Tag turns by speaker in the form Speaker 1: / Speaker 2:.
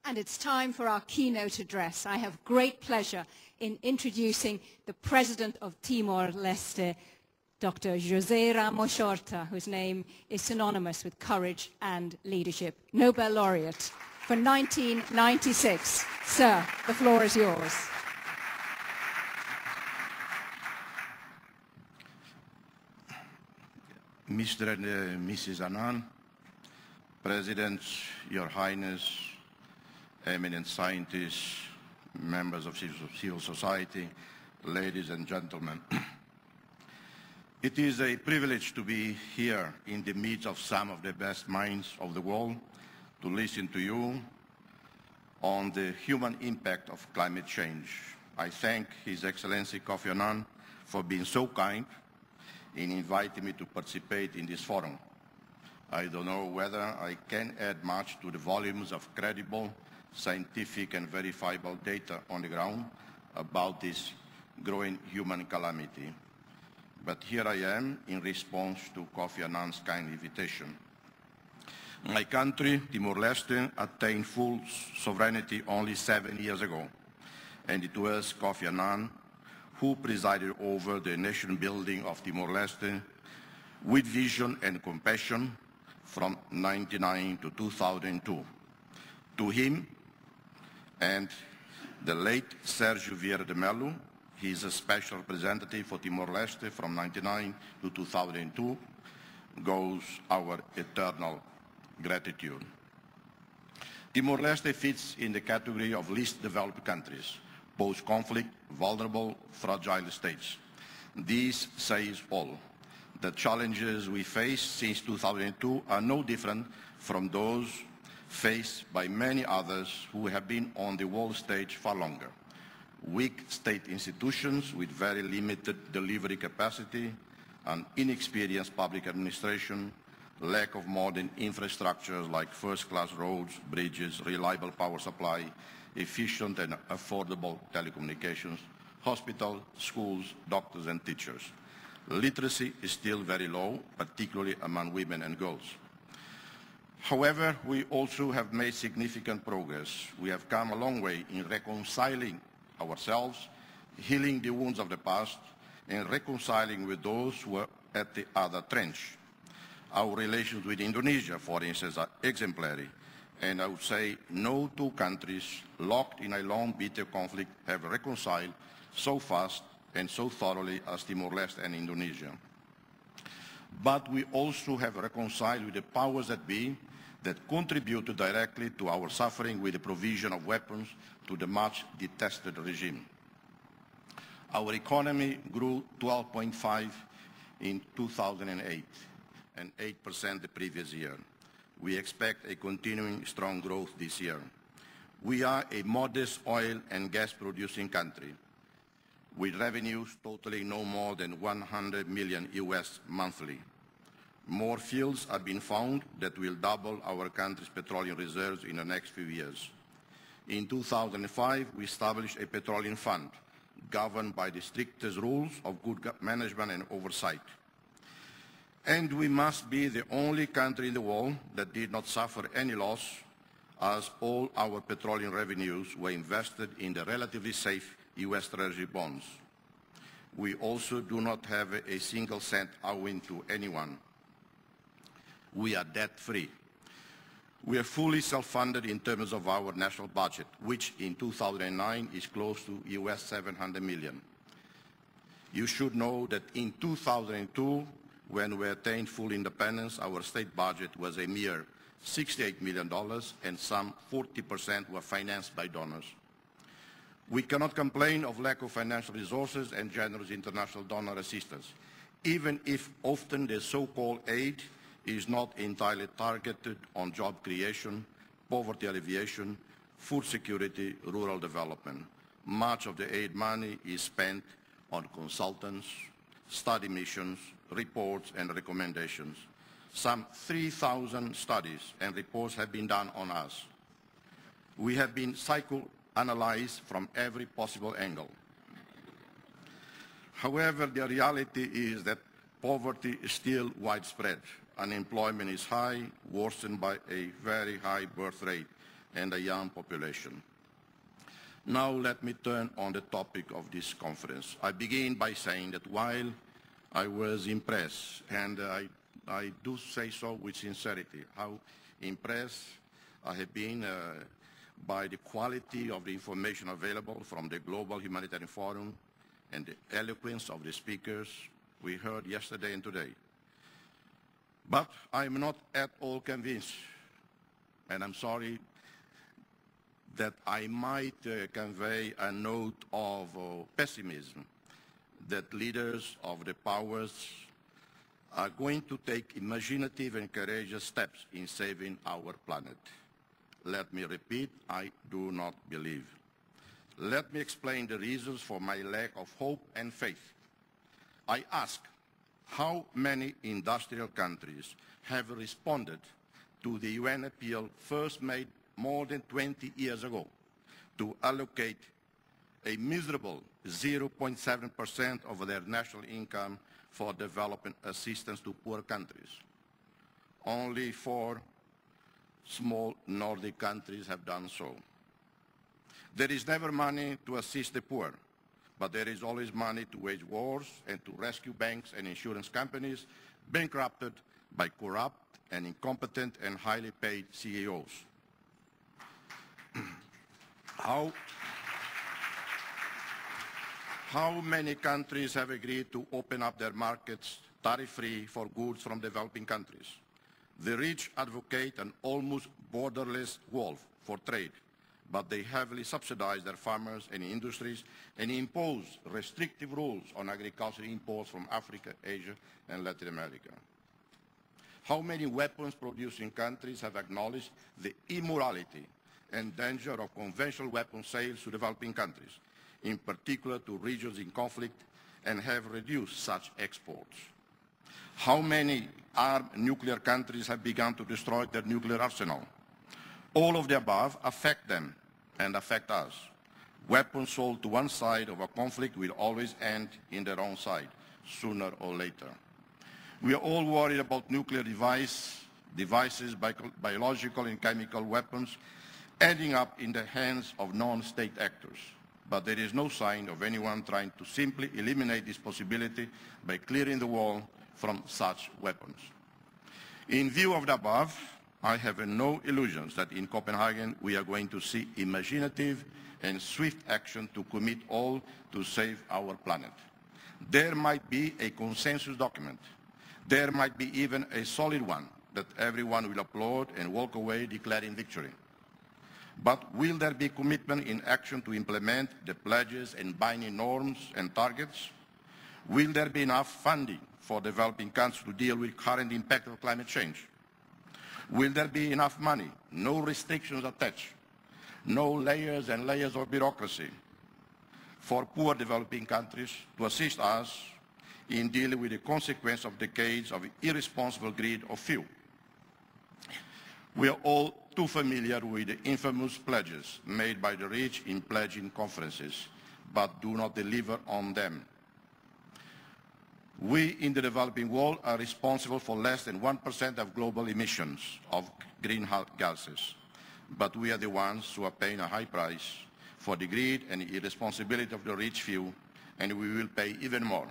Speaker 1: And it's time for our keynote address. I have great pleasure in introducing the President of Timor-Leste, Dr. José Ramos-Horta, whose name is synonymous with courage and leadership. Nobel Laureate for 1996. Sir, the floor is yours.
Speaker 2: Mr. and Mrs. Annan, Presidents, Your Highness, eminent scientists, members of civil society, ladies and gentlemen. It is a privilege to be here in the midst of some of the best minds of the world to listen to you on the human impact of climate change. I thank His Excellency Kofi Annan for being so kind in inviting me to participate in this forum. I don't know whether I can add much to the volumes of credible, scientific and verifiable data on the ground about this growing human calamity. But here I am in response to Kofi Annan's kind invitation. My country, Timor-Leste, attained full sovereignty only 7 years ago, and it was Kofi Annan who presided over the nation building of Timor-Leste with vision and compassion from 1999 to 2002. To him and the late Sérgio Vieira de Mello, he is a special representative for Timor-Leste from 1999 to 2002, goes our eternal gratitude. Timor-Leste fits in the category of least developed countries, post-conflict, vulnerable, fragile states. This says all. The challenges we face since 2002 are no different from those faced by many others who have been on the world stage far longer. Weak state institutions with very limited delivery capacity, an inexperienced public administration, lack of modern infrastructures like first-class roads, bridges, reliable power supply, efficient and affordable telecommunications, hospitals, schools, doctors and teachers. Literacy is still very low, particularly among women and girls. However, we also have made significant progress. We have come a long way in reconciling ourselves, healing the wounds of the past, and reconciling with those who are at the other trench. Our relations with Indonesia, for instance, are exemplary, and I would say no two countries locked in a long, bitter conflict have reconciled so fast and so thoroughly as Timor-Leste and Indonesia. But we also have reconciled with the powers that be that contributed directly to our suffering with the provision of weapons to the much detested regime. Our economy grew 12.5% in 2008 and 8% the previous year. We expect a continuing strong growth this year. We are a modest oil and gas producing country with revenues totaling no more than 100 million US monthly. More fields are being found that will double our country's petroleum reserves in the next few years. In 2005, we established a petroleum fund governed by the strictest rules of good management and oversight. And we must be the only country in the world that did not suffer any loss, as all our petroleum revenues were invested in the relatively safe US Treasury bonds. We also do not have a single cent owing to anyone. We are debt-free. We are fully self-funded in terms of our national budget, which in 2009 is close to US 700 million. You should know that in 2002, when we attained full independence, our state budget was a mere $68 million, and some 40% were financed by donors. We cannot complain of lack of financial resources and generous international donor assistance, even if often the so-called aid is not entirely targeted on job creation, poverty alleviation, food security, rural development. Much of the aid money is spent on consultants, study missions, reports and recommendations. Some 3,000 studies and reports have been done on us. We have been psychoanalyzed from every possible angle. However, the reality is that poverty is still widespread. Unemployment is high, worsened by a very high birth rate. and a young population. Now let me turn on the topic of this conference. I begin by saying that while I was impressed, and I do say so with sincerity, how impressed I have been by the quality of the information available from the Global Humanitarian Forum and the eloquence of the speakers we heard yesterday and today. But I'm not at all convinced, and I'm sorry that I might convey a note of pessimism that leaders of the powers are going to take imaginative and courageous steps in saving our planet. Let me repeat, I do not believe. Let me explain the reasons for my lack of hope and faith. I ask, how many industrial countries have responded to the UN appeal first made more than 20 years ago to allocate a miserable 0.7% of their national income for development assistance to poor countries? Only 4 small Nordic countries have done so. There is never money to assist the poor, but there is always money to wage wars and to rescue banks and insurance companies bankrupted by corrupt and incompetent and highly paid CEOs. How many countries have agreed to open up their markets tariff-free for goods from developing countries? The rich advocate an almost borderless wall for trade, but they heavily subsidize their farmers and industries and impose restrictive rules on agricultural imports from Africa, Asia, and Latin America. How many weapons-producing countries have acknowledged the immorality and danger of conventional weapon sales to developing countries, in particular to regions in conflict, and have reduced such exports? How many armed nuclear countries have begun to destroy their nuclear arsenal? All of the above affect them and affect us. Weapons sold to one side of a conflict will always end in their own side, sooner or later. We are all worried about nuclear devices, biological and chemical weapons, ending up in the hands of non-state actors. But there is no sign of anyone trying to simply eliminate this possibility by clearing the wall from such weapons. In view of the above, I have no illusions that in Copenhagen we are going to see imaginative and swift action to commit all to save our planet. There might be a consensus document. There might be even a solid one that everyone will applaud and walk away declaring victory. But will there be commitment in action to implement the pledges and binding norms and targets? Will there be enough funding for developing countries to deal with current impact of climate change? Will there be enough money, no restrictions attached, no layers and layers of bureaucracy for poor developing countries to assist us in dealing with the consequence of decades of irresponsible greed of few? We are all too familiar with the infamous pledges made by the rich in pledging conferences, but do not deliver on them. We in the developing world are responsible for less than 1% of global emissions of greenhouse gases, but we are the ones who are paying a high price for the greed and irresponsibility of the rich few, and we will pay even more